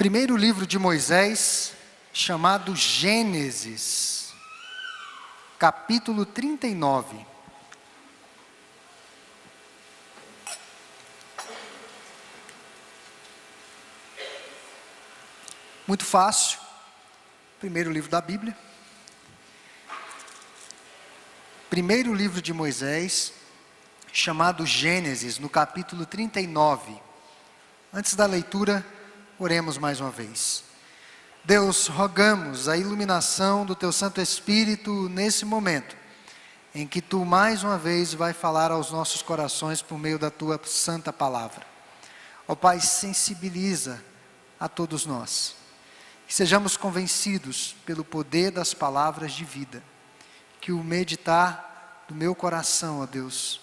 Primeiro livro de Moisés, chamado Gênesis, capítulo 39. Muito fácil, primeiro livro da Bíblia. Primeiro livro de Moisés, chamado Gênesis, no capítulo 39. Antes da leitura, oremos mais uma vez. Deus, rogamos a iluminação do Teu Santo Espírito nesse momento, em que Tu mais uma vez vai falar aos nossos corações por meio da Tua santa palavra. Ó Pai, sensibiliza a todos nós, que sejamos convencidos pelo poder das palavras de vida, que o meditar do meu coração, ó Deus,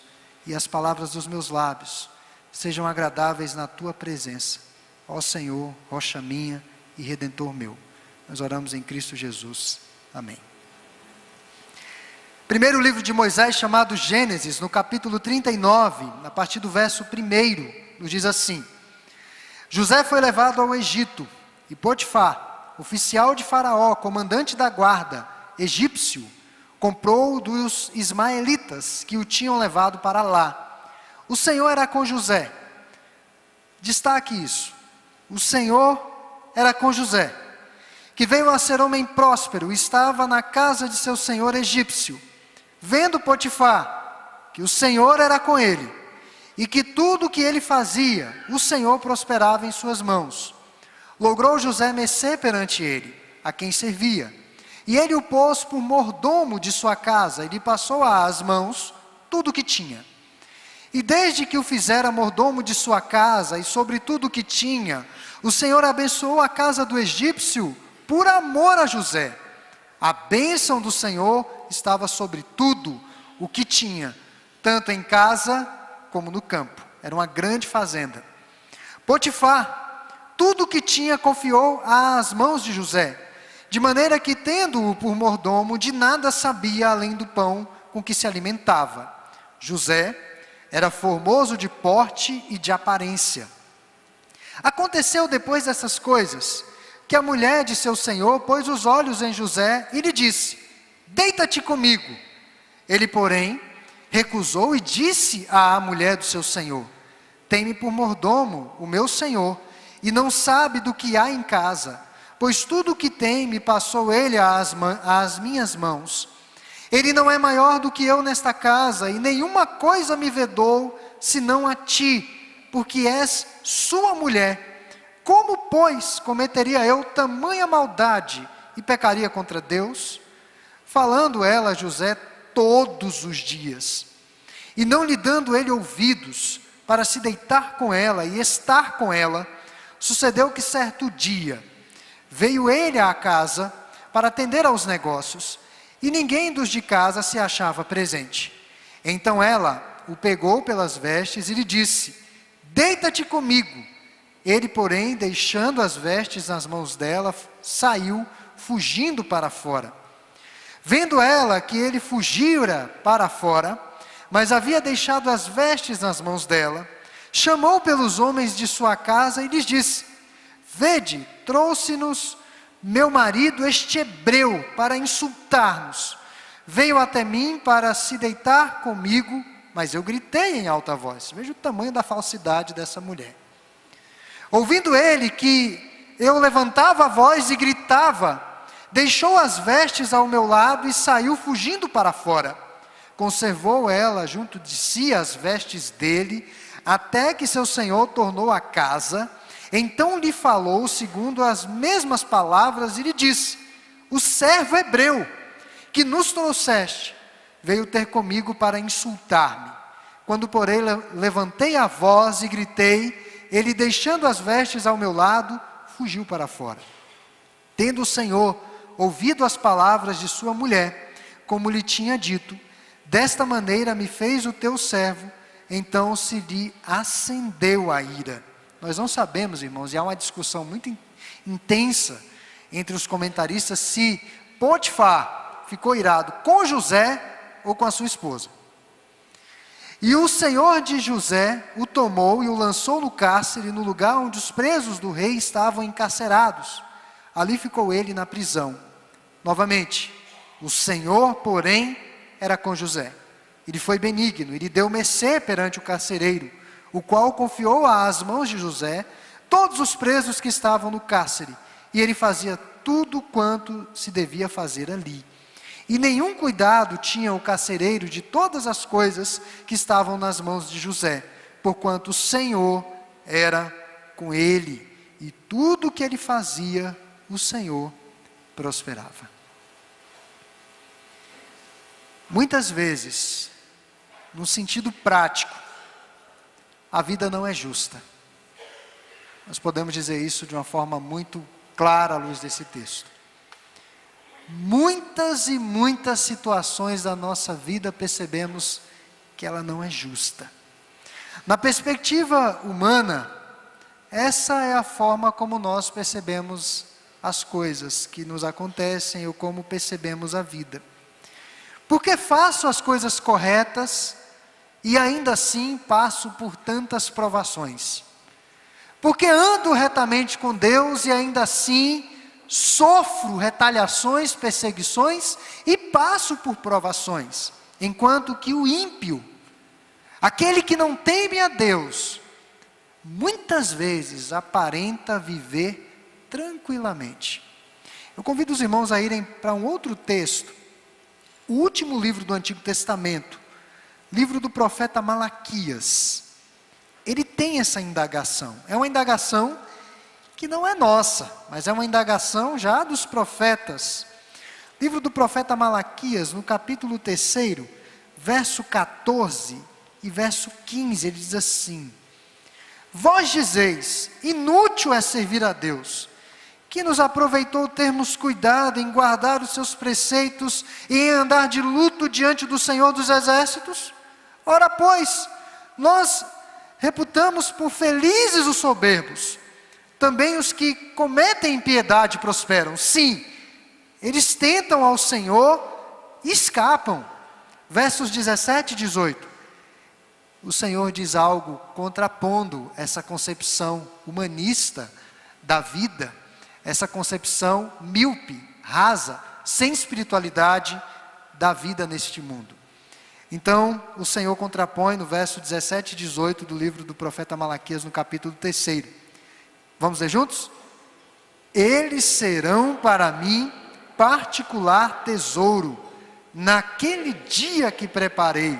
e as palavras dos meus lábios, sejam agradáveis na Tua presença. Ó Senhor, rocha minha e Redentor meu. Nós oramos em Cristo Jesus. Amém. Primeiro livro de Moisés, chamado Gênesis, no capítulo 39, a partir do verso 1, nos diz assim: José foi levado ao Egito, e Potifar, oficial de Faraó, comandante da guarda, egípcio, comprou-o dos ismaelitas que o tinham levado para lá. O Senhor era com José. Destaque isso. O Senhor era com José, que veio a ser homem próspero, estava na casa de seu senhor egípcio. Vendo Potifar que o Senhor era com ele, e que tudo o que ele fazia, o Senhor prosperava em suas mãos, logrou José mercê perante ele, a quem servia. E ele o pôs por mordomo de sua casa, e lhe passou às mãos tudo o que tinha. E desde que o fizera mordomo de sua casa, e sobre tudo o que tinha, o Senhor abençoou a casa do egípcio por amor a José. A bênção do Senhor estava sobre tudo o que tinha, tanto em casa como no campo. Era uma grande fazenda. Potifar, tudo o que tinha confiou às mãos de José, de maneira que, tendo-o por mordomo, de nada sabia além do pão com que se alimentava. José era formoso de porte e de aparência. Aconteceu depois dessas coisas, que a mulher de seu senhor pôs os olhos em José e lhe disse: deita-te comigo. Ele, porém, recusou e disse à mulher do seu senhor: tem-me por mordomo o meu senhor, e não sabe do que há em casa, pois tudo o que tem me passou ele às minhas mãos. Ele não é maior do que eu nesta casa, e nenhuma coisa me vedou, senão a ti, porque és sua mulher. Como, pois, cometeria eu tamanha maldade e pecaria contra Deus? Falando ela a José todos os dias, e não lhe dando ele ouvidos para se deitar com ela e estar com ela, sucedeu que certo dia veio ele à casa para atender aos negócios, e ninguém dos de casa se achava presente. Então ela o pegou pelas vestes e lhe disse: deita-te comigo. Ele, porém, deixando as vestes nas mãos dela, saiu, fugindo para fora. Vendo ela que ele fugira para fora, mas havia deixado as vestes nas mãos dela, chamou pelos homens de sua casa e lhes disse: vede, trouxe-nos meu marido este hebreu para insultar-nos. Veio até mim para se deitar comigo, mas eu gritei em alta voz. Veja o tamanho da falsidade dessa mulher. Ouvindo ele que eu levantava a voz e gritava, deixou as vestes ao meu lado e saiu fugindo para fora. Conservou ela junto de si as vestes dele, até que seu senhor tornou à casa. Então lhe falou segundo as mesmas palavras e lhe disse: o servo hebreu que nos trouxeste veio ter comigo para insultar-me. Quando, porém, levantei a voz e gritei, ele, deixando as vestes ao meu lado, fugiu para fora. Tendo o Senhor ouvido as palavras de sua mulher, como lhe tinha dito, desta maneira me fez o teu servo. Então se lhe acendeu a ira. Nós não sabemos, irmãos, e há uma discussão muito intensa entre os comentaristas se Potifar ficou irado com José ou com a sua esposa. E o senhor de José o tomou e o lançou no cárcere, no lugar onde os presos do rei estavam encarcerados. Ali ficou ele na prisão. Novamente, o Senhor, porém, era com José. Ele foi benigno, ele deu mercê perante o carcereiro, o qual confiou às mãos de José todos os presos que estavam no cárcere, e ele fazia tudo quanto se devia fazer ali. E nenhum cuidado tinha o carcereiro de todas as coisas que estavam nas mãos de José, porquanto o Senhor era com ele, e tudo o que ele fazia, o Senhor prosperava. Muitas vezes, no sentido prático, a vida não é justa. Nós podemos dizer isso de uma forma muito clara à luz desse texto. Muitas e muitas situações da nossa vida percebemos que ela não é justa. Na perspectiva humana, essa é a forma como nós percebemos as coisas que nos acontecem ou como percebemos a vida. Porque faço as coisas corretas e ainda assim passo por tantas provações. Porque ando retamente com Deus e ainda assim sofro retaliações, perseguições e passo por provações. Enquanto que o ímpio, aquele que não teme a Deus, muitas vezes aparenta viver tranquilamente. Eu convido os irmãos a irem para um outro texto, o último livro do Antigo Testamento, livro do profeta Malaquias. Ele tem essa indagação, é uma indagação que não é nossa, mas é uma indagação já dos profetas. Livro do profeta Malaquias, no capítulo 3, verso 14 e verso 15, ele diz assim: Vós dizeis, inútil é servir a Deus, que nos aproveitou termos cuidado em guardar os seus preceitos e em andar de luto diante do Senhor dos Exércitos? Ora, pois, nós reputamos por felizes os soberbos, também os que cometem impiedade prosperam. Sim, eles tentam ao Senhor e escapam. Versos 17 e 18. O Senhor diz algo contrapondo essa concepção humanista da vida, essa concepção míope, rasa, sem espiritualidade da vida neste mundo. Então, o Senhor contrapõe no verso 17 e 18 do livro do profeta Malaquias, no capítulo 3. Vamos ler juntos? Eles serão para mim particular tesouro, naquele dia que preparei,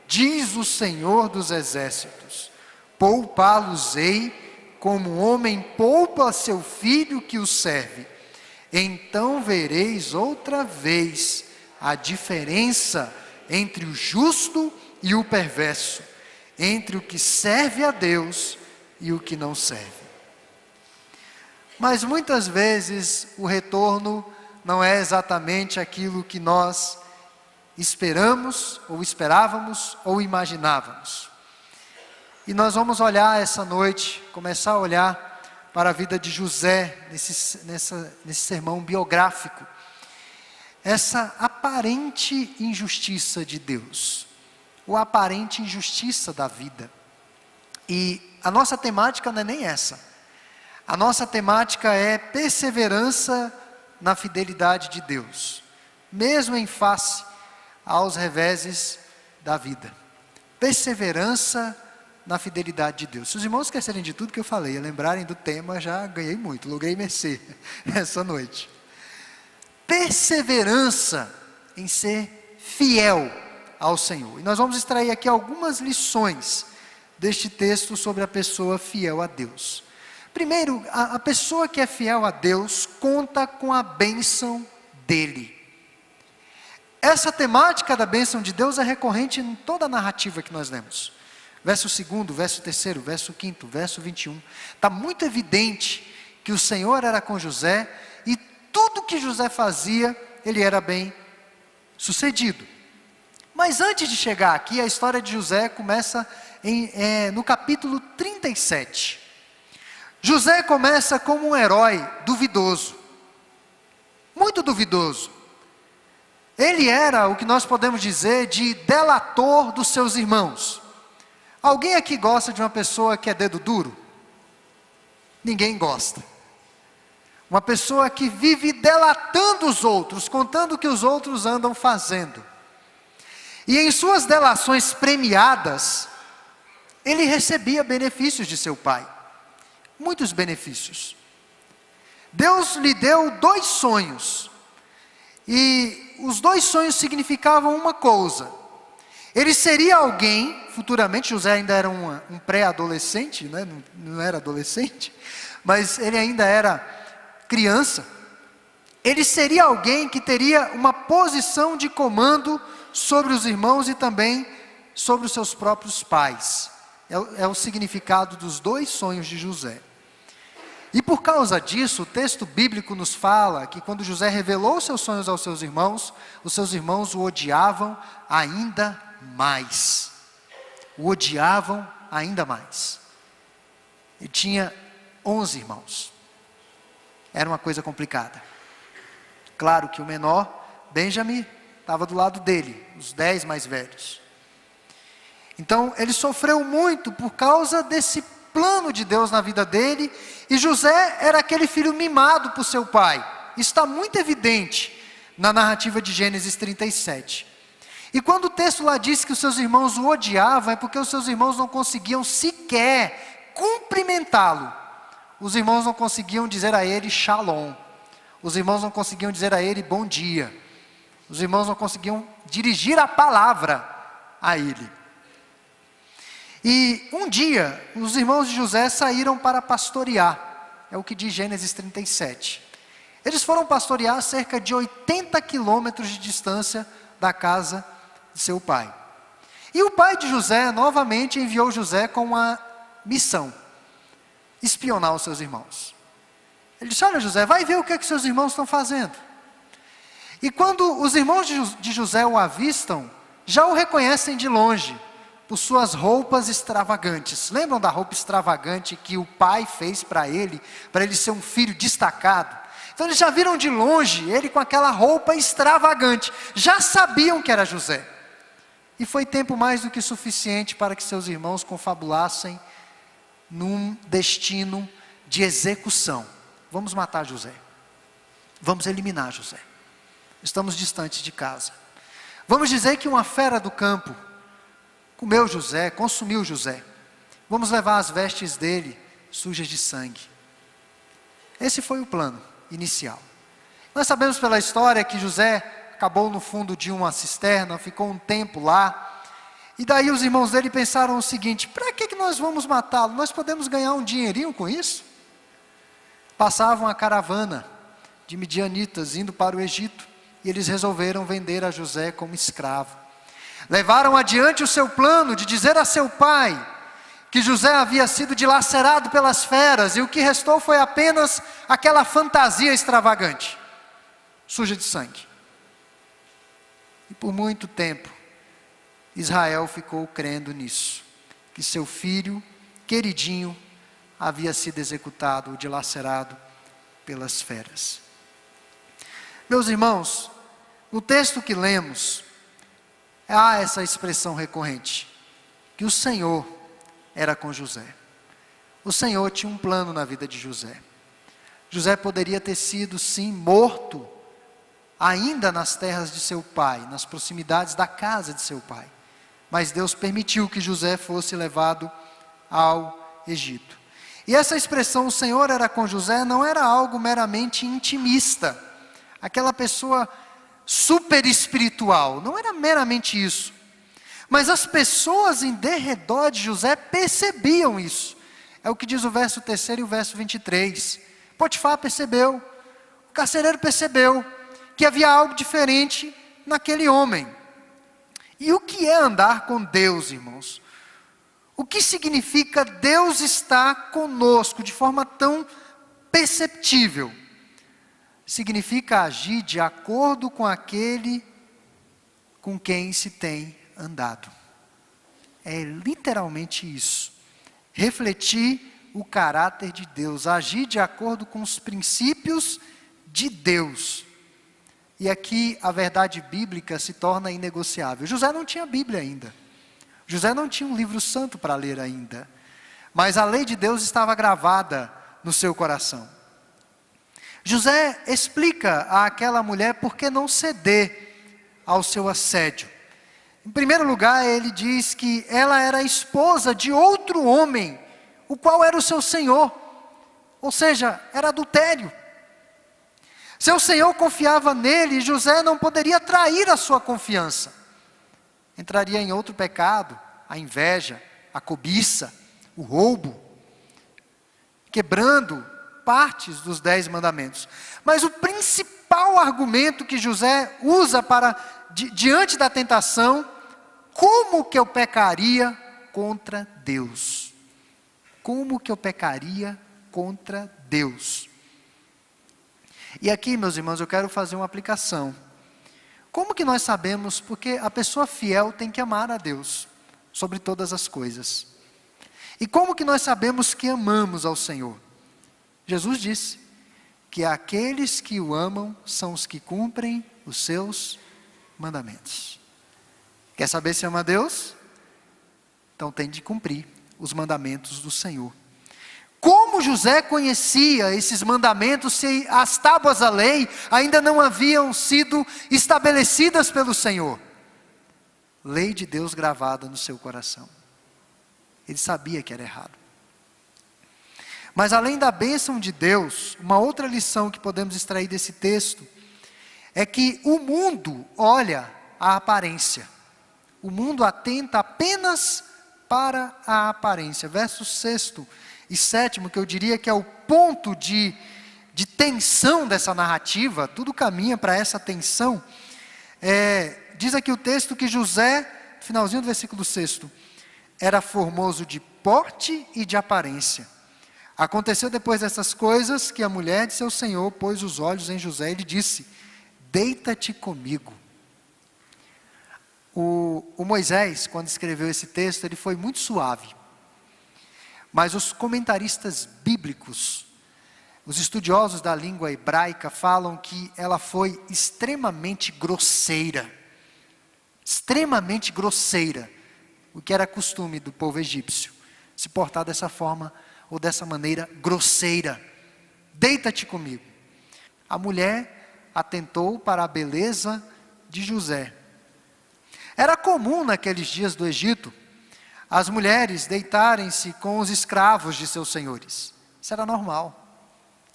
diz o Senhor dos Exércitos. Poupá-los-ei como um homem poupa seu filho que o serve. Então vereis outra vez a diferença entre o justo e o perverso, entre o que serve a Deus e o que não serve. Mas muitas vezes o retorno não é exatamente aquilo que nós esperamos, ou esperávamos, ou imaginávamos. E nós vamos olhar essa noite, começar a olhar para a vida de José, nesse sermão biográfico. Essa aparente injustiça de Deus, ou aparente injustiça da vida. E a nossa temática não é nem essa. A nossa temática é perseverança na fidelidade de Deus, mesmo em face aos reveses da vida. Perseverança na fidelidade de Deus. Se os irmãos esquecerem de tudo que eu falei, e lembrarem do tema, já ganhei muito, logrei mercê essa noite. Perseverança em ser fiel ao Senhor. E nós vamos extrair aqui algumas lições deste texto sobre a pessoa fiel a Deus. Primeiro, a pessoa que é fiel a Deus conta com a bênção dEle. Essa temática da bênção de Deus é recorrente em toda a narrativa que nós lemos. Verso 2, verso 3, verso 5, verso 21. Está muito evidente que o Senhor era com José e tudo que José fazia, ele era bem sucedido. Mas antes de chegar aqui, a história de José começa no capítulo 37. José começa como um herói duvidoso, muito duvidoso. ele era o que nós podemos dizer de delator dos seus irmãos. Alguém aqui gosta de uma pessoa que é dedo duro? Ninguém gosta. Uma pessoa que vive delatando os outros, contando o que os outros andam fazendo. E em suas delações premiadas, ele recebia benefícios de seu pai. Muitos benefícios. Deus lhe deu 2 sonhos. E os 2 sonhos significavam uma coisa. Ele seria alguém, futuramente, José ainda era um pré-adolescente, né? Não era adolescente, mas ele ainda era criança. Ele seria alguém que teria uma posição de comando sobre os irmãos e também sobre os seus próprios pais. É o significado dos 2 sonhos de José. E por causa disso, o texto bíblico nos fala que quando José revelou seus sonhos aos seus irmãos, os seus irmãos o odiavam ainda mais. O odiavam ainda mais. Ele tinha 11 irmãos. Era uma coisa complicada. Claro que o menor, Benjamim, estava do lado dele, os 10 mais velhos. Então ele sofreu muito por causa desse plano de Deus na vida dele, e José era aquele filho mimado por seu pai. Isso está muito evidente na narrativa de Gênesis 37. E quando o texto lá diz que os seus irmãos o odiavam, é porque os seus irmãos não conseguiam sequer cumprimentá-lo. Os irmãos não conseguiam dizer a ele shalom. Os irmãos não conseguiam dizer a ele bom dia. Os irmãos não conseguiam dirigir a palavra a ele. E um dia, os irmãos de José saíram para pastorear. É o que diz Gênesis 37. Eles foram pastorear a cerca de 80 quilômetros de distância da casa de seu pai. E o pai de José, novamente, enviou José com uma missão: espionar os seus irmãos. Ele disse: olha, José, vai ver o que é que seus irmãos estão fazendo. E quando os irmãos de José o avistam, já o reconhecem de longe, por suas roupas extravagantes. Lembram da roupa extravagante que o pai fez para ele ser um filho destacado? Então eles já viram de longe ele com aquela roupa extravagante, já sabiam que era José. E foi tempo mais do que suficiente para que seus irmãos confabulassem num destino de execução. Vamos matar José. Vamos eliminar José. Estamos distantes de casa. Vamos dizer que uma fera do campo comeu José, consumiu José. Vamos levar as vestes dele sujas de sangue. Esse foi o plano inicial. Nós sabemos pela história que José acabou no fundo de uma cisterna, ficou um tempo lá. E daí os irmãos dele pensaram o seguinte: para que nós vamos matá-lo? Nós podemos ganhar um dinheirinho com isso? Passava uma caravana de midianitas indo para o Egito, e eles resolveram vender a José como escravo. Levaram adiante o seu plano de dizer a seu pai que José havia sido dilacerado pelas feras, e o que restou foi apenas aquela fantasia extravagante, suja de sangue. E por muito tempo, Israel ficou crendo nisso, que seu filho queridinho havia sido executado, dilacerado pelas feras. Meus irmãos, no texto que lemos, há essa expressão recorrente, que o Senhor era com José. O Senhor tinha um plano na vida de José. José poderia ter sido, sim, morto, ainda nas terras de seu pai, nas proximidades da casa de seu pai. Mas Deus permitiu que José fosse levado ao Egito. E essa expressão, o Senhor era com José, não era algo meramente intimista. Aquela pessoa super espiritual, não era meramente isso. Mas as pessoas em derredor de José percebiam isso. É o que diz o verso 3 e o verso 23. Potifar percebeu, o carcereiro percebeu que havia algo diferente naquele homem. E o que é andar com Deus, irmãos? O que significa Deus estar conosco de forma tão perceptível? Significa agir de acordo com aquele com quem se tem andado. É literalmente isso. Refletir o caráter de Deus, agir de acordo com os princípios de Deus. E aqui a verdade bíblica se torna inegociável. José não tinha Bíblia ainda. José não tinha um livro santo para ler ainda. Mas a lei de Deus estava gravada no seu coração. José explica àquela mulher por que não ceder ao seu assédio. Em primeiro lugar, ele diz que ela era esposa de outro homem, o qual era o seu senhor. Ou seja, era adultério. Seu senhor confiava nele e José não poderia trair a sua confiança. Entraria em outro pecado, a inveja, a cobiça, o roubo, quebrando partes dos 10 mandamentos. Mas o principal argumento que José usa para, diante da tentação, como que eu pecaria contra Deus? Como que eu pecaria contra Deus? E aqui, meus irmãos, eu quero fazer uma aplicação. Como que nós sabemos? Porque a pessoa fiel tem que amar a Deus sobre todas as coisas. E como que nós sabemos que amamos ao Senhor? Jesus disse que aqueles que o amam são os que cumprem os seus mandamentos. Quer saber se ama a Deus? Então tem de cumprir os mandamentos do Senhor. Como José conhecia esses mandamentos se as tábuas da lei ainda não haviam sido estabelecidas pelo Senhor? Lei de Deus gravada no seu coração. Ele sabia que era errado. Mas além da bênção de Deus, uma outra lição que podemos extrair desse texto é que o mundo olha a aparência. O mundo atenta apenas para a aparência. Verso 6º e 7º, que eu diria que é o ponto de tensão dessa narrativa, tudo caminha para essa tensão. Diz aqui o texto que José, finalzinho do versículo 6º, era formoso de porte e de aparência. Aconteceu depois dessas coisas que a mulher de seu senhor pôs os olhos em José e lhe disse: deita-te comigo. O Moisés, quando escreveu esse texto, ele foi muito suave. Mas os comentaristas bíblicos, os estudiosos da língua hebraica, falam que ela foi extremamente grosseira. Extremamente grosseira. O que era costume do povo egípcio. Se portar dessa forma ou dessa maneira grosseira. Deita-te comigo. A mulher atentou para a beleza de José. Era comum naqueles dias do Egito as mulheres deitarem-se com os escravos de seus senhores. Isso era normal.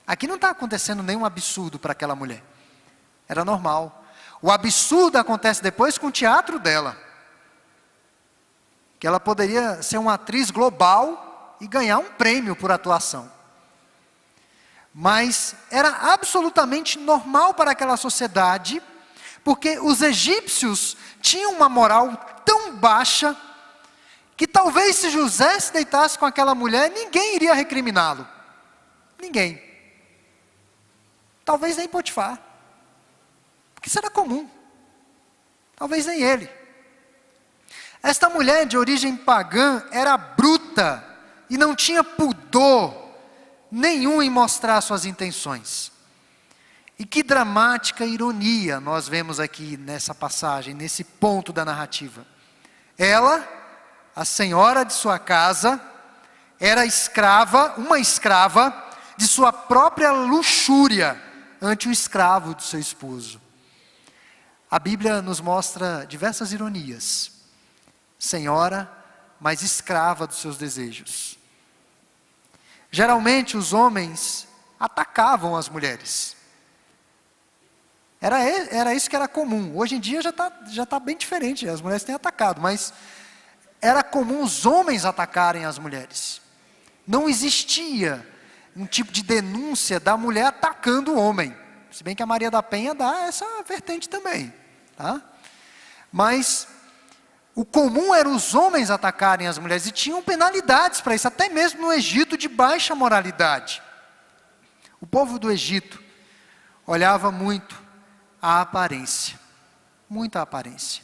Aqui não está acontecendo nenhum absurdo para aquela mulher. Era normal. O absurdo acontece depois com o teatro dela. Que ela poderia ser uma atriz global e ganhar um prêmio por atuação. Mas era absolutamente normal para aquela sociedade, porque os egípcios tinham uma moral tão baixa, que talvez se José se deitasse com aquela mulher, ninguém iria recriminá-lo. Ninguém. Talvez nem Potifar. Porque isso era comum. Talvez nem ele. Esta mulher de origem pagã era bruta e não tinha pudor nenhum em mostrar suas intenções. E que dramática ironia nós vemos aqui nessa passagem, nesse ponto da narrativa. Ela, a senhora de sua casa, era escrava, uma escrava de sua própria luxúria ante o escravo do seu esposo. A Bíblia nos mostra diversas ironias. Senhora, mas escrava dos seus desejos. Geralmente os homens atacavam as mulheres. Era isso que era comum. Hoje em dia já tá bem diferente, as mulheres têm atacado, mas era comum os homens atacarem as mulheres. Não existia um tipo de denúncia da mulher atacando o homem. Se bem que a Maria da Penha dá essa vertente também. Tá? Mas o comum era os homens atacarem as mulheres, e tinham penalidades para isso, até mesmo no Egito de baixa moralidade. O povo do Egito olhava muito a aparência, muita aparência.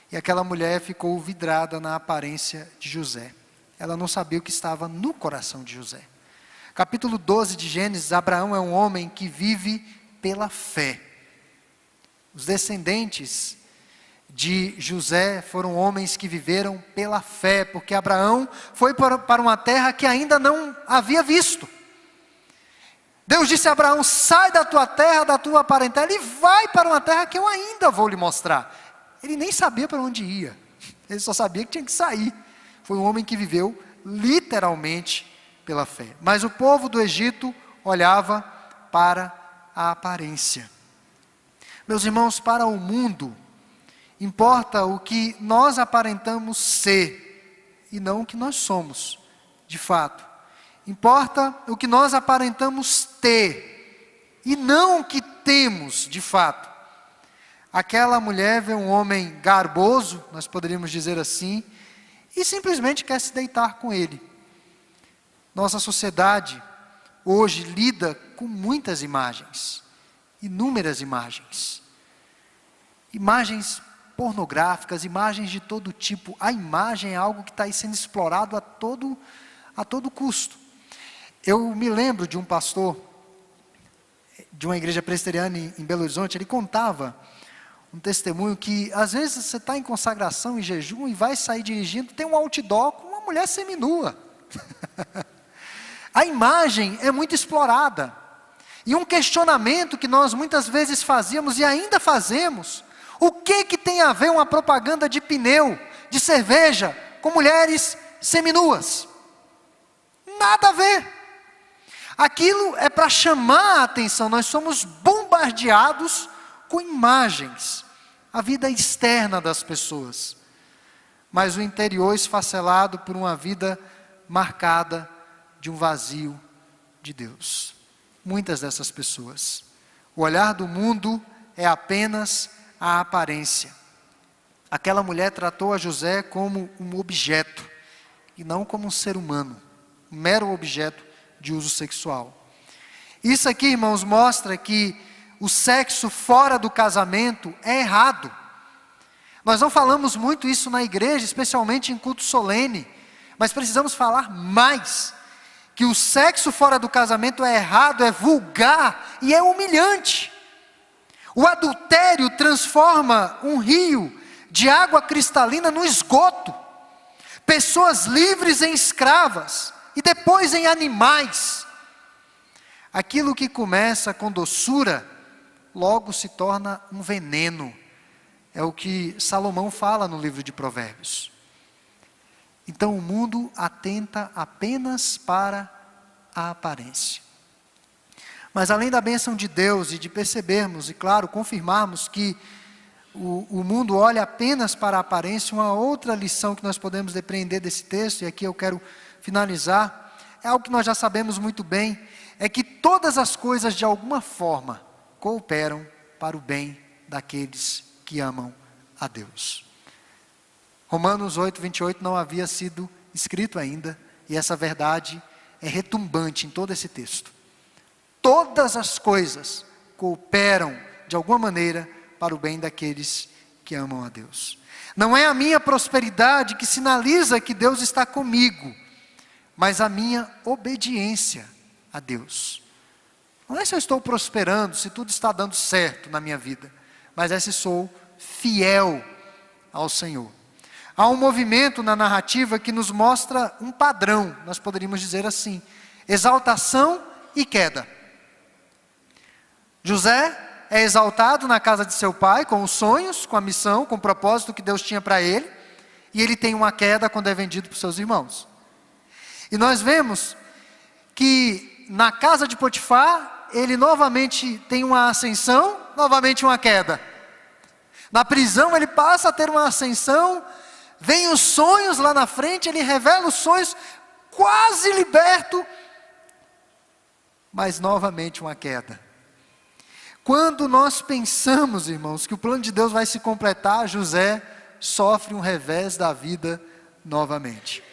E aquela mulher ficou vidrada na aparência de José. Ela não sabia o que estava no coração de José. Capítulo 12 de Gênesis, Abraão é um homem que vive pela fé. Os descendentes de José foram homens que viveram pela fé, porque Abraão foi para uma terra que ainda não havia visto. Deus disse a Abraão: sai da tua terra, da tua parentela e vai para uma terra que eu ainda vou lhe mostrar. Ele nem sabia para onde ia, ele só sabia que tinha que sair. Foi um homem que viveu literalmente pela fé. Mas o povo do Egito olhava para a aparência. Meus irmãos, para o mundo, importa o que nós aparentamos ser e não o que nós somos, de fato. Importa o que nós aparentamos ter e não o que temos, de fato. Aquela mulher vê um homem garboso, nós poderíamos dizer assim, e simplesmente quer se deitar com ele. Nossa sociedade hoje lida com muitas imagens, inúmeras imagens. Imagens pornográficas, imagens de todo tipo. A imagem é algo que está aí sendo explorado a todo custo. Eu me lembro de um pastor de uma igreja presbiteriana em Belo Horizonte. Ele contava um testemunho que às vezes você está em consagração, em jejum, e vai sair dirigindo, tem um outdoor com uma mulher seminua. A imagem é muito explorada. E um questionamento que nós muitas vezes fazíamos e ainda fazemos: o que tem a ver uma propaganda de pneu, de cerveja, com mulheres seminuas? Nada a ver. Aquilo é para chamar a atenção. Nós somos bombardeados com imagens, a vida externa das pessoas, mas o interior esfacelado por uma vida marcada de um vazio de Deus. Muitas dessas pessoas, o olhar do mundo é apenas a aparência. Aquela mulher tratou a José como um objeto, e não como um ser humano, um mero objeto de uso sexual. Isso aqui, irmãos, mostra que o sexo fora do casamento é errado. Nós não falamos muito isso na igreja, especialmente em culto solene, mas precisamos falar mais, que o sexo fora do casamento é errado, é vulgar e é humilhante. O adultério transforma um rio de água cristalina no esgoto, pessoas livres em escravas e depois em animais. Aquilo que começa com doçura, logo se torna um veneno. É o que Salomão fala no livro de Provérbios. Então o mundo atenta apenas para a aparência. Mas além da bênção de Deus e de percebermos, e claro, confirmarmos que o mundo olha apenas para a aparência, uma outra lição que nós podemos depreender desse texto, e aqui eu quero finalizar, é algo que nós já sabemos muito bem, é que todas as coisas de alguma forma cooperam para o bem daqueles que amam a Deus. Romanos 8:28 não havia sido escrito ainda, e essa verdade é retumbante em todo esse texto. Todas as coisas cooperam de alguma maneira para o bem daqueles que amam a Deus. Não é a minha prosperidade que sinaliza que Deus está comigo, mas a minha obediência a Deus. Não é se eu estou prosperando, se tudo está dando certo na minha vida, mas é se sou fiel ao Senhor. Há um movimento na narrativa que nos mostra um padrão, nós poderíamos dizer assim: exaltação e queda. José é exaltado na casa de seu pai, com os sonhos, com a missão, com o propósito que Deus tinha para ele, e ele tem uma queda quando é vendido para os seus irmãos. E nós vemos que na casa de Potifar, ele novamente tem uma ascensão, novamente uma queda. Na prisão ele passa a ter uma ascensão, vem os sonhos lá na frente, ele revela os sonhos, quase liberto, mas novamente uma queda. Quando nós pensamos, irmãos, que o plano de Deus vai se completar, José sofre um revés da vida novamente.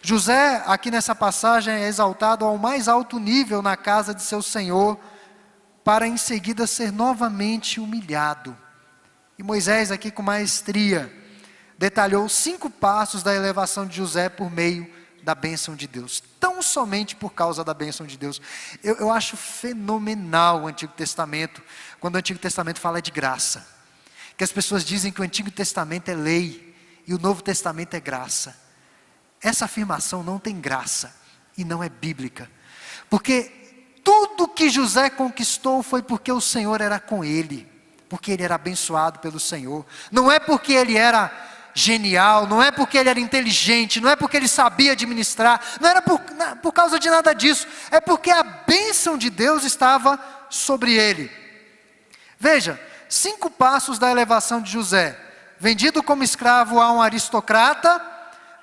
José, aqui nessa passagem, é exaltado ao mais alto nível na casa de seu senhor, para em seguida ser novamente humilhado. E Moisés, aqui com maestria, detalhou 5 passos da elevação de José por meio da bênção de Deus, tão somente por causa da bênção de Deus. Eu acho fenomenal o Antigo Testamento, quando o Antigo Testamento fala de graça. que as pessoas dizem que o Antigo Testamento é lei e o Novo Testamento é graça. Essa afirmação não tem graça e não é bíblica, porque tudo que José conquistou foi porque o Senhor era com ele, porque ele era abençoado pelo Senhor. Não é porque ele era genial, não é porque ele era inteligente, não é porque ele sabia administrar, não era por causa de nada disso, é porque a bênção de Deus estava sobre ele. Veja, 5 passos da elevação de José: vendido como escravo a um aristocrata,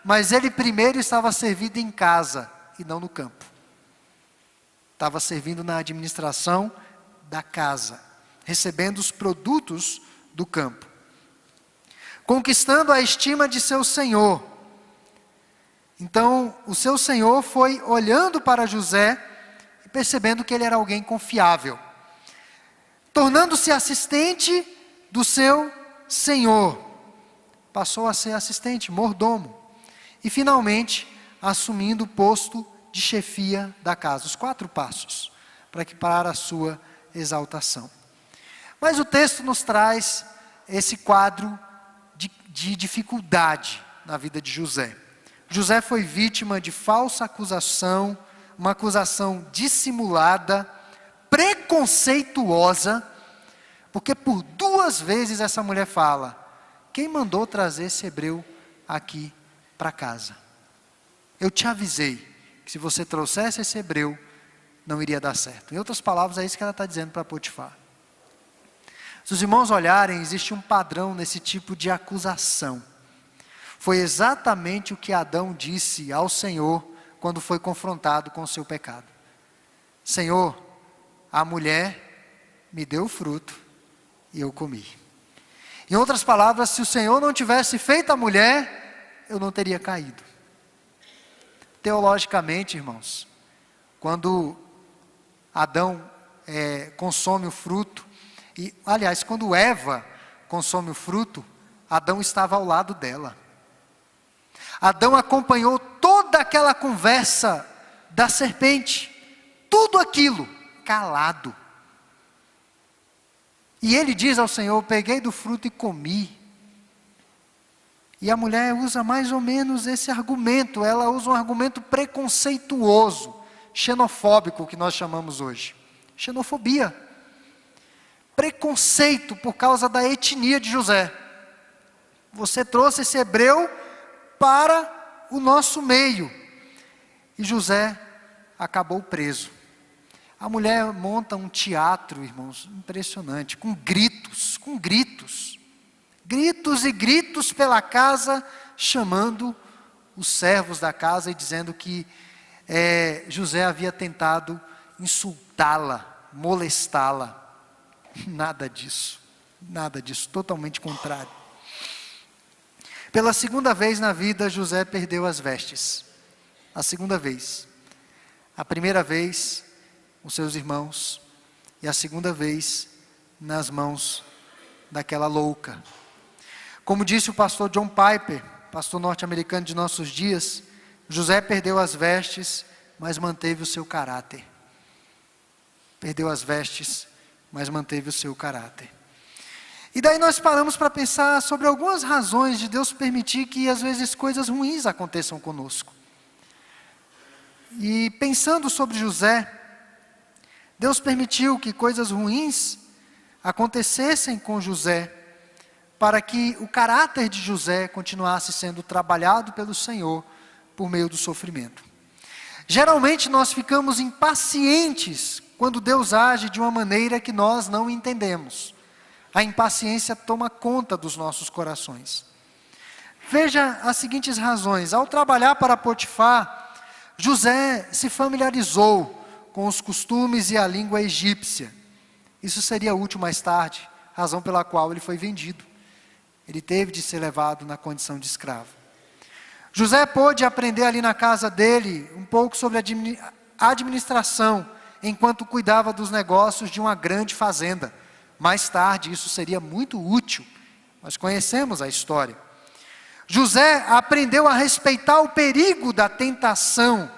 mas ele primeiro estava servido em casa e não no campo. Estava servindo na administração da casa, recebendo os produtos do campo, conquistando a estima de seu senhor. Então, o seu senhor foi olhando para José e percebendo que ele era alguém confiável, tornando-se assistente do seu senhor. Passou a ser assistente, mordomo, e finalmente assumindo o posto de chefia da casa. Os 4 passos para a sua exaltação. Mas o texto nos traz esse quadro de dificuldade na vida de José. José foi vítima de falsa acusação, uma acusação dissimulada, preconceituosa, porque por 2 vezes essa mulher fala: quem mandou trazer esse hebreu aqui para casa? Eu te avisei que se você trouxesse esse hebreu, não iria dar certo. Em outras palavras, é isso que ela está dizendo para Potifar. Se os irmãos olharem, existe um padrão nesse tipo de acusação. Foi exatamente o que Adão disse ao Senhor quando foi confrontado com o seu pecado: Senhor, a mulher me deu o fruto e eu comi. Em outras palavras, se o Senhor não tivesse feito a mulher, eu não teria caído. Teologicamente, irmãos, quando Adão consome o fruto, e aliás, quando Eva consome o fruto, Adão estava ao lado dela. Adão acompanhou toda aquela conversa da serpente, tudo aquilo, calado. E ele diz ao Senhor: peguei do fruto e comi. E a mulher usa mais ou menos esse argumento, ela usa um argumento preconceituoso, xenofóbico, que nós chamamos hoje. Xenofobia. Preconceito por causa da etnia de José. Você trouxe esse hebreu para o nosso meio. E José acabou preso. A mulher monta um teatro, irmãos, impressionante, com gritos. Gritos e gritos pela casa, chamando os servos da casa e dizendo que José havia tentado insultá-la, molestá-la. Nada disso, totalmente contrário. Pela 2ª vez na vida, José perdeu as vestes. A 2ª vez. A primeira vez com seus irmãos, e a 2ª vez nas mãos daquela louca. Como disse o pastor John Piper, pastor norte-americano de nossos dias, José perdeu as vestes, mas manteve o seu caráter. Perdeu as vestes, mas manteve o seu caráter. E daí nós paramos para pensar sobre algumas razões de Deus permitir que às vezes coisas ruins aconteçam conosco. E pensando sobre José, Deus permitiu que coisas ruins acontecessem com José, para que o caráter de José continuasse sendo trabalhado pelo Senhor por meio do sofrimento. Geralmente nós ficamos impacientes quando Deus age de uma maneira que nós não entendemos. A impaciência toma conta dos nossos corações. Veja as seguintes razões. Ao trabalhar para Potifar, José se familiarizou com os costumes e a língua egípcia. Isso seria útil mais tarde, razão pela qual ele foi vendido. Ele teve de ser levado na condição de escravo. José pôde aprender ali na casa dele um pouco sobre a administração, enquanto cuidava dos negócios de uma grande fazenda. Mais tarde isso seria muito útil. Nós conhecemos a história. José aprendeu a respeitar o perigo da tentação,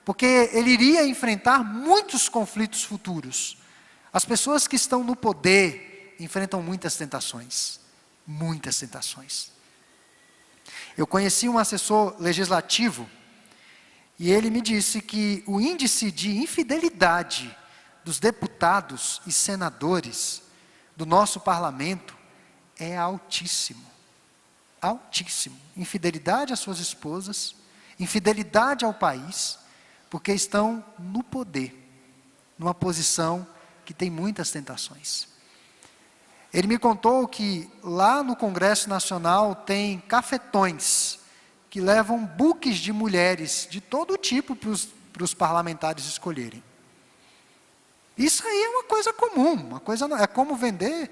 porque ele iria enfrentar muitos conflitos futuros. As pessoas que estão no poder, enfrentam muitas tentações. Muitas tentações. Eu conheci um assessor legislativo e ele me disse que o índice de infidelidade dos deputados e senadores do nosso parlamento é altíssimo. Altíssimo. Infidelidade às suas esposas, infidelidade ao país, porque estão no poder, numa posição que tem muitas tentações. Ele me contou que lá no Congresso Nacional tem cafetões que levam buques de mulheres de todo tipo para os parlamentares escolherem. Isso aí é uma coisa comum, é como vender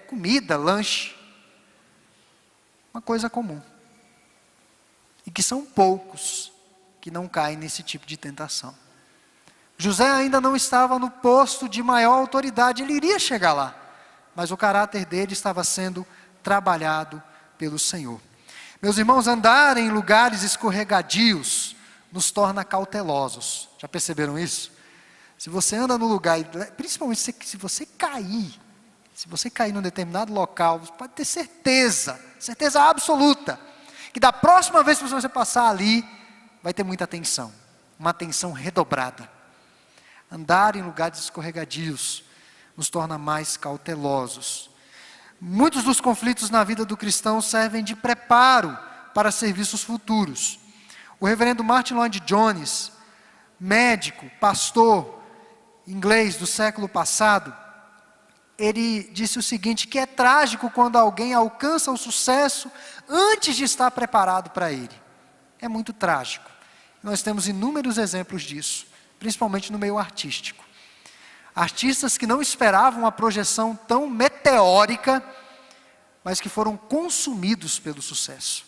comida, lanche. Uma coisa comum. E que são poucos que não caem nesse tipo de tentação. José ainda não estava no posto de maior autoridade, ele iria chegar lá, mas o caráter dele estava sendo trabalhado pelo Senhor. Meus irmãos, andar em lugares escorregadios nos torna cautelosos. Já perceberam isso? Se você anda no lugar, principalmente se você cair num determinado local, você pode ter certeza absoluta, que da próxima vez que você passar ali, vai ter muita atenção, uma atenção redobrada. Andar em lugares escorregadios nos torna mais cautelosos. Muitos dos conflitos na vida do cristão servem de preparo para serviços futuros. O reverendo Martin Lloyd-Jones, médico, pastor inglês do século passado, ele disse o seguinte, que é trágico quando alguém alcança o sucesso antes de estar preparado para ele. É muito trágico. Nós temos inúmeros exemplos disso, principalmente no meio artístico. Artistas que não esperavam uma projeção tão meteórica, mas que foram consumidos pelo sucesso.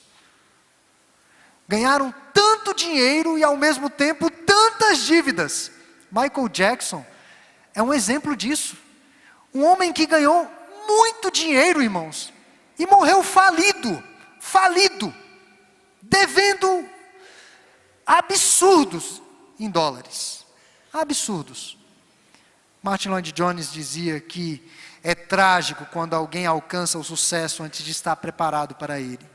Ganharam tanto dinheiro e ao mesmo tempo tantas dívidas. Michael Jackson é um exemplo disso. Um homem que ganhou muito dinheiro, irmãos, e morreu falido, devendo absurdos em dólares. Absurdos. Martin Lloyd-Jones dizia que é trágico quando alguém alcança o sucesso antes de estar preparado para ele.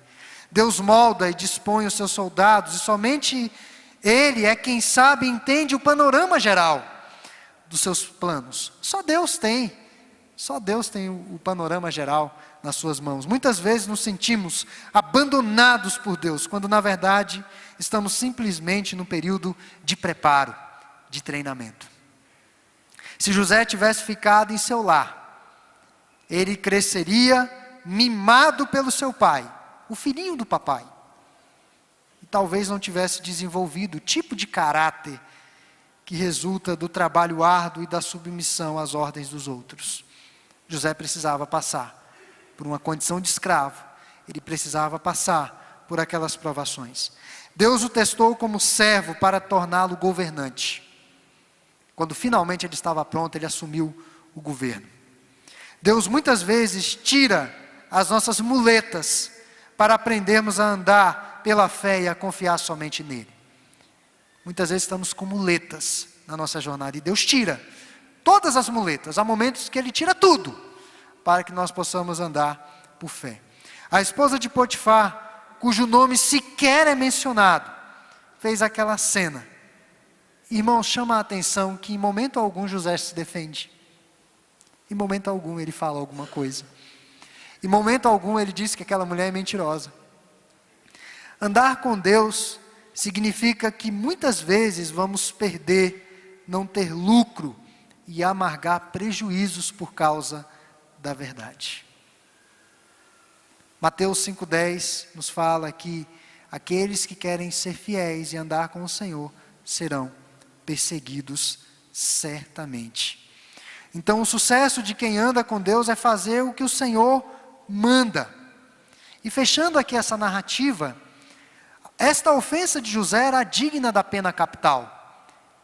Deus molda e dispõe os seus soldados, e somente Ele é quem sabe e entende o panorama geral dos seus planos. Só Deus tem o panorama geral nas suas mãos. Muitas vezes nos sentimos abandonados por Deus, quando na verdade estamos simplesmente no período de preparo, de treinamento. Se José tivesse ficado em seu lar, ele cresceria mimado pelo seu pai, o filhinho do papai. E talvez não tivesse desenvolvido o tipo de caráter que resulta do trabalho árduo e da submissão às ordens dos outros. José precisava passar por uma condição de escravo. Ele precisava passar por aquelas provações. Deus o testou como servo para torná-lo governante. Quando finalmente ele estava pronto, ele assumiu o governo. Deus muitas vezes tira as nossas muletas para aprendermos a andar pela fé e a confiar somente nele. Muitas vezes estamos com muletas na nossa jornada e Deus tira todas as muletas. Há momentos que Ele tira tudo para que nós possamos andar por fé. A esposa de Potifar, cujo nome sequer é mencionado, fez aquela cena. Irmãos, chama a atenção que em momento algum José se defende. Em momento algum ele fala alguma coisa. Em momento algum ele diz que aquela mulher é mentirosa. Andar com Deus significa que muitas vezes vamos perder, não ter lucro e amargar prejuízos por causa da verdade. Mateus 5,10 nos fala que aqueles que querem ser fiéis e andar com o Senhor serão perseguidos certamente. Então o sucesso de quem anda com Deus é fazer o que o Senhor manda. E fechando aqui essa narrativa, esta ofensa de José era digna da pena capital.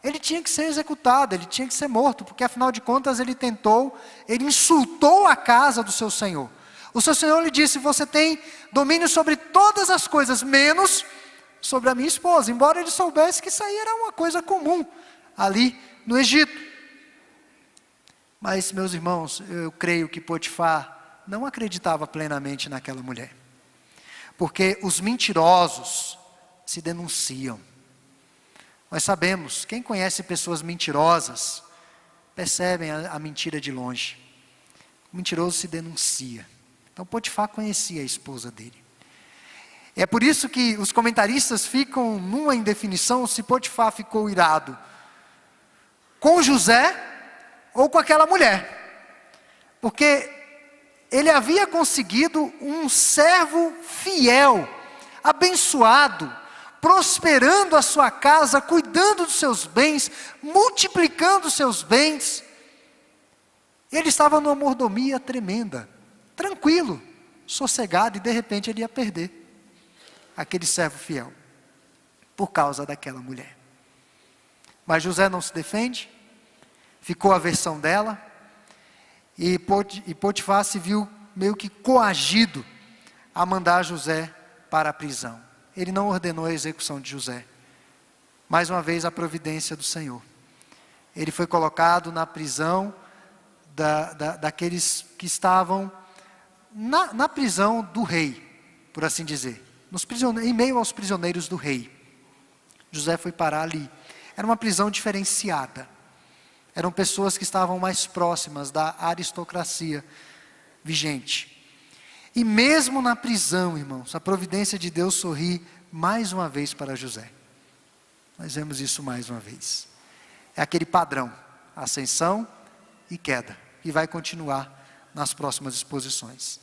Ele tinha que ser executado, ele tinha que ser morto, porque afinal de contas ele insultou a casa do seu senhor. O seu senhor lhe disse: você tem domínio sobre todas as coisas, menos sobre a minha esposa. Embora ele soubesse que isso aí era uma coisa comum ali no Egito. Mas, meus irmãos, eu creio que Potifar não acreditava plenamente naquela mulher. Porque os mentirosos se denunciam. Nós sabemos, quem conhece pessoas mentirosas, percebem a mentira de longe. O mentiroso se denuncia. Então Potifar conhecia a esposa dele. É por isso que os comentaristas ficam numa indefinição se Potifar ficou irado com José ou com aquela mulher. Porque ele havia conseguido um servo fiel, abençoado, prosperando a sua casa, cuidando dos seus bens, multiplicando os seus bens. Ele estava numa mordomia tremenda, tranquilo, sossegado, e de repente ele ia perder aquele servo fiel, por causa daquela mulher. Mas José não se defende, ficou à versão dela, e Potifar se viu meio que coagido a mandar José para a prisão. Ele não ordenou a execução de José. Mais uma vez a providência do Senhor. Ele foi colocado na prisão daqueles que estavam na prisão do rei, por assim dizer. Em meio aos prisioneiros do rei. José foi parar ali. Era uma prisão diferenciada. Eram pessoas que estavam mais próximas da aristocracia vigente. E mesmo na prisão, irmãos, a providência de Deus sorri mais uma vez para José. Nós vemos isso mais uma vez. É aquele padrão, ascensão e queda, e vai continuar nas próximas exposições.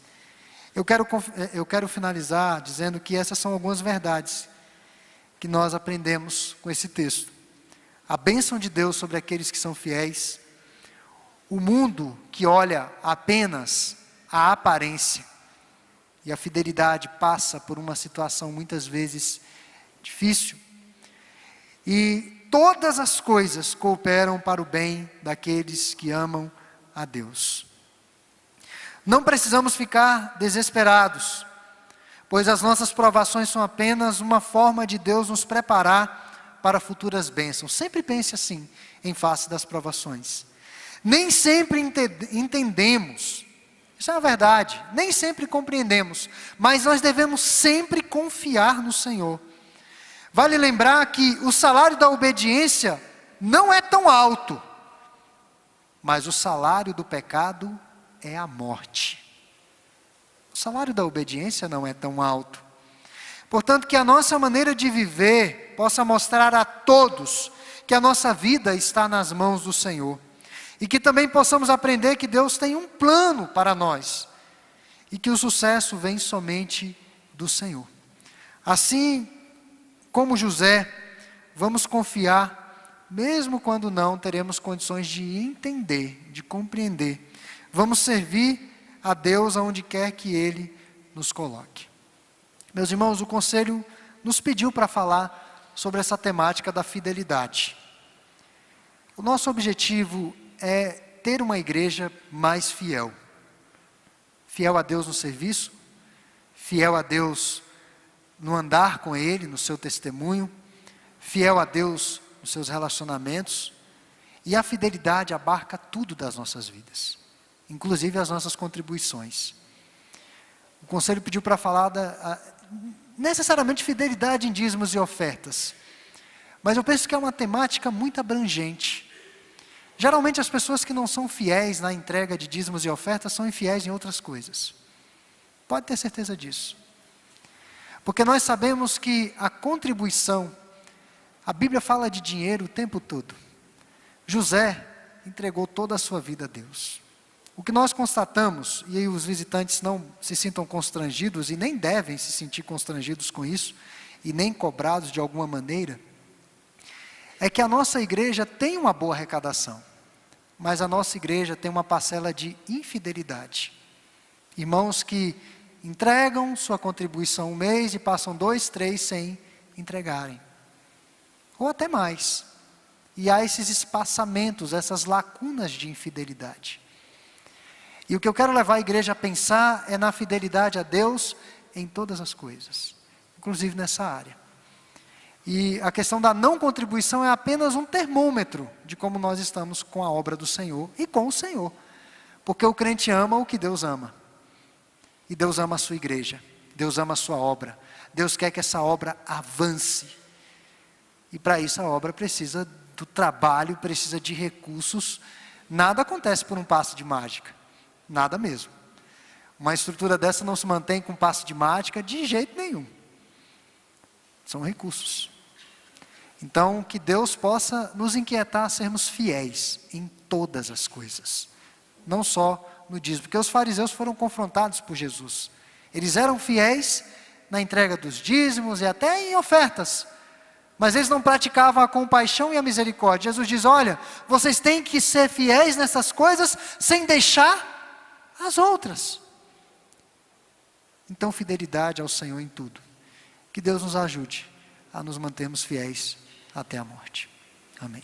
Eu quero finalizar dizendo que essas são algumas verdades que nós aprendemos com esse texto. A bênção de Deus sobre aqueles que são fiéis. O mundo que olha apenas a aparência. E a fidelidade passa por uma situação muitas vezes difícil. E todas as coisas cooperam para o bem daqueles que amam a Deus. Não precisamos ficar desesperados, pois as nossas provações são apenas uma forma de Deus nos preparar para futuras bênçãos. Sempre pense assim, em face das provações. Nem sempre entendemos, isso é uma verdade, nem sempre compreendemos, mas nós devemos sempre confiar no Senhor. Vale lembrar que o salário da obediência não é tão alto, mas o salário do pecado é a morte. O salário da obediência não é tão alto. Portanto, que a nossa maneira de viver possa mostrar a todos que a nossa vida está nas mãos do Senhor. E que também possamos aprender que Deus tem um plano para nós. E que o sucesso vem somente do Senhor. Assim como José, vamos confiar, mesmo quando não teremos condições de entender, de compreender. Vamos servir a Deus aonde quer que Ele nos coloque. Meus irmãos, o conselho nos pediu para falar sobre essa temática da fidelidade. O nosso objetivo é ter uma igreja mais fiel. Fiel a Deus no serviço, fiel a Deus no andar com Ele, no seu testemunho, fiel a Deus nos seus relacionamentos. E a fidelidade abarca tudo das nossas vidas, inclusive as nossas contribuições. O conselho pediu para falar necessariamente fidelidade em dízimos e ofertas, mas eu penso que é uma temática muito abrangente. Geralmente as pessoas que não são fiéis na entrega de dízimos e ofertas são infiéis em outras coisas. Pode ter certeza disso. Porque nós sabemos que a contribuição, a Bíblia fala de dinheiro o tempo todo. José entregou toda a sua vida a Deus. O que nós constatamos, e aí os visitantes não se sintam constrangidos, e nem devem se sentir constrangidos com isso, e nem cobrados de alguma maneira, é que a nossa igreja tem uma boa arrecadação, mas a nossa igreja tem uma parcela de infidelidade. Irmãos que entregam sua contribuição um mês e passam 2, 3 sem entregarem, ou até mais. E há esses espaçamentos, essas lacunas de infidelidade. E o que eu quero levar a igreja a pensar é na fidelidade a Deus em todas as coisas, inclusive nessa área. E a questão da não contribuição é apenas um termômetro de como nós estamos com a obra do Senhor e com o Senhor. Porque o crente ama o que Deus ama. E Deus ama a sua igreja. Deus ama a sua obra. Deus quer que essa obra avance. E para isso a obra precisa do trabalho, precisa de recursos. Nada acontece por um passe de mágica. Nada mesmo. Uma estrutura dessa não se mantém com passe de mágica de jeito nenhum. São recursos. Então, que Deus possa nos inquietar a sermos fiéis em todas as coisas. Não só no dízimo, porque os fariseus foram confrontados por Jesus. Eles eram fiéis na entrega dos dízimos e até em ofertas. Mas eles não praticavam a compaixão e a misericórdia. Jesus diz, olha, vocês têm que ser fiéis nessas coisas sem deixar as outras. Então, fidelidade ao Senhor em tudo. Que Deus nos ajude a nos mantermos fiéis até a morte. Amém.